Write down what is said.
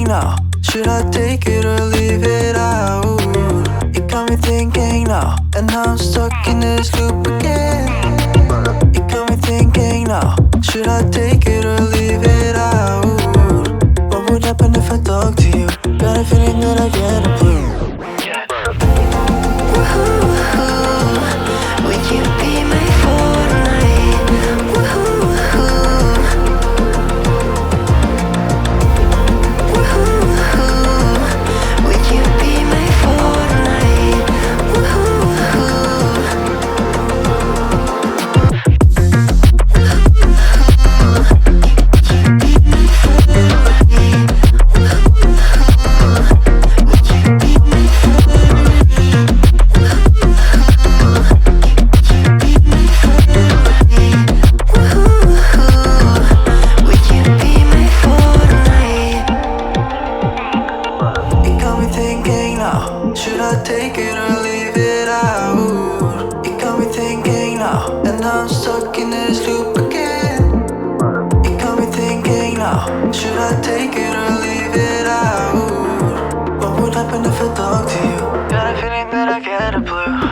now. Should I take it or leave it out? It got me thinking now, and now I'm stuck in this loop again. It got me thinking now. Should I take it or leave it out? What would happen if I talk to you? Got a feeling that I get a clue. Would you be my Fortnite? Would you be my Fortnite? Should I take it or leave it out? It got me thinking now, and now I'm stuck in this loop again. It got me thinking now. Should I take it or leave it out? What would happen if I talk to you? Got a feeling that I get a blue.